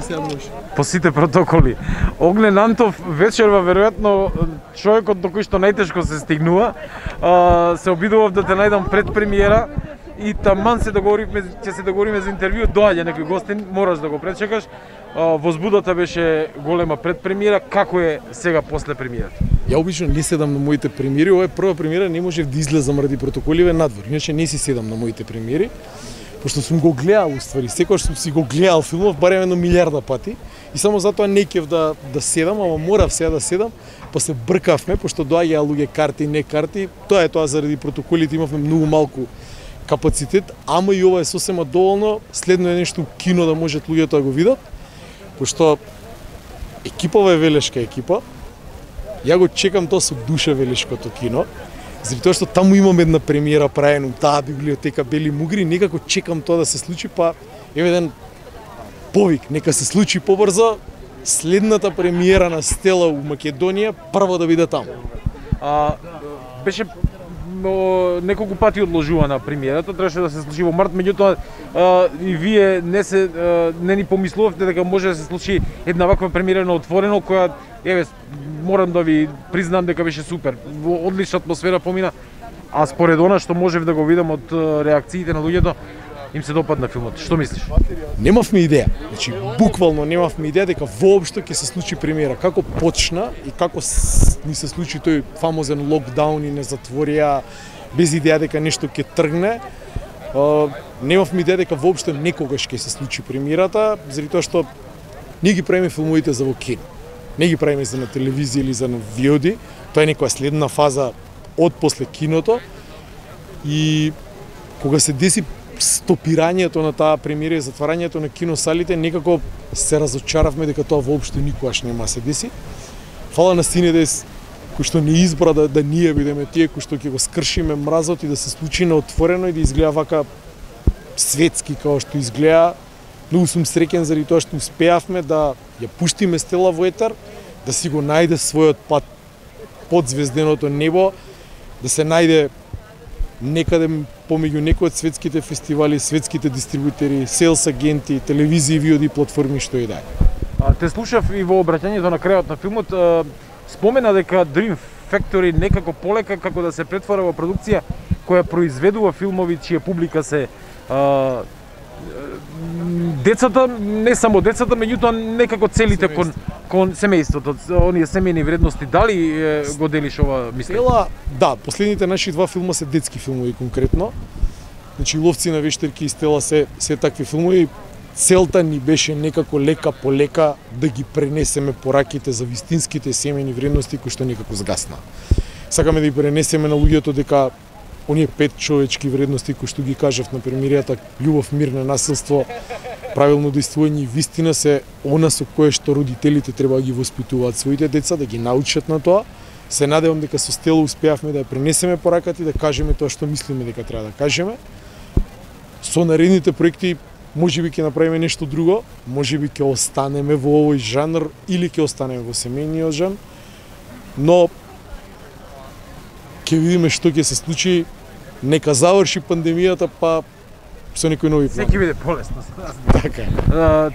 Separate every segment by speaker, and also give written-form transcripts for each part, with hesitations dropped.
Speaker 1: се може.
Speaker 2: По сите протоколи. Огнен Антов вечерва веројатно човекот до кој што најтешко се стигнува. Се обидував да те најдам пред премиера и таман се договоривме, ќе се договориме за интервју, доаѓа некој гостин, мораш да го пречекаш. Возбудата беше голема пред премиера, како е сега после премиерата?
Speaker 1: Ја обично не седам на моите премиери, ова е прва премиера, не можев да излезам ради протоколиве надвор. Иначе не си седам на моите премиери, пошто сум го гледал уствари, секогаш сум си го гледал филмов барем едно милиарда пати и само затоа не кев да седам, ама морав сега да седам, па се бркавме пошто доаѓаа луѓе карти, не карти. Тоа е тоа заради протоколите, имавме многу малку капацитет, ама и ова е сосема доволно. Следно е нешто кино да можат луѓето да го видат, пошто екипава е велешка екипа. Ја го чекам тоа со душа велешкото кино, заради тоа што таму имам една премиера правена, таа библиотека Бели мугри, некако чекам тоа да се случи, па еве еден повик, нека се случи побрзо, следната премиера на Стела у Македонија, прво да биде таму.
Speaker 2: Беше неколку пати одложувана премиерата, требаше да се случи во март, меѓутоа и вие не ни помислувавте дека може да се случи една ваква премиера на отворено, која еве морам да ви признам дека беше супер. Во одлична атмосфера помина, а според она што можев да го видам од реакциите на луѓето, им се допадна филмот. Што мислиш?
Speaker 1: Немавме идеја. Значи буквално немавме идеја дека воопшто ќе се случи премиера. Како почна и како ни се случи тој фамозен локдаун и не затворија без идеја дека нешто ќе тргне. Немавме идеја дека воопшто некогаш ќе се случи премиерата, заради тоа што ние ги правиме филмовите за во кино. Не ги правиме за на телевизија или за на VOD. Тоа е некоја следна фаза од после киното. И кога се деси стопирањето на таа премиера и затварањето на киносалите, некако се разочаравме дека тоа воопшто никогаш нема се деси. Фала на Синедес кој што не избра да ние бидеме тие кои што ќе го скршиме мразот и да се случи на отворено и да изгледа вака светски како што изгледа. Многу сум среќен заради тоа што успеавме да ја пуштиме Стела во етер, да си го најде својот пат под звезденото небо, да се најде некаде помеѓу некои од светските фестивали, светските дистрибутери, селс агенти, телевизии, VOD платформи, што и да е.
Speaker 2: Те слушав и во обраќањето на крајот на филмот, спомена дека Dream Factory некако полека како да се претвора во продукција која произведува филмови чија публика се децата, не само децата, меѓутоа некако целите кон семејството, оние семејни вредности. Дали го делиш ова мислење?
Speaker 1: Да, последните наши два филма се детски филмови конкретно. Значи Ловци на вештарки и Стела се такви филмови. Целта ни беше некако лека по лека да ги пренесеме пораките за вистинските семејни вредности кои што некако згасна. Сакаме да ги пренесеме на луѓето дека оние 5 човечки вредности кои што ги кажав на премиерата: љубов, мир, ненасилство, правилно действување и вистина, се она со кое што родителите треба да ги воспитуваат своите деца, да ги научат на тоа. Се надевам дека со Стела успеавме да ја пренесеме пораката и да кажеме тоа што мислиме дека треба да кажеме. Со наредните проекти можеби ќе направиме нешто друго, можеби ќе останеме во овој жанр или ќе останеме во семејниот жанр, но ќе видиме што ќе се случи. Нека заврши пандемијата, па со некои нови плани.
Speaker 2: Секи биде полесно.
Speaker 1: Така.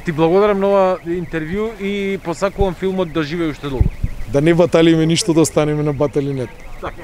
Speaker 2: Ти благодарам на ова интервју и посакувам филмот да живее уште долго.
Speaker 1: Да не баталиме ништо, да останеме на баталинет.
Speaker 2: Така.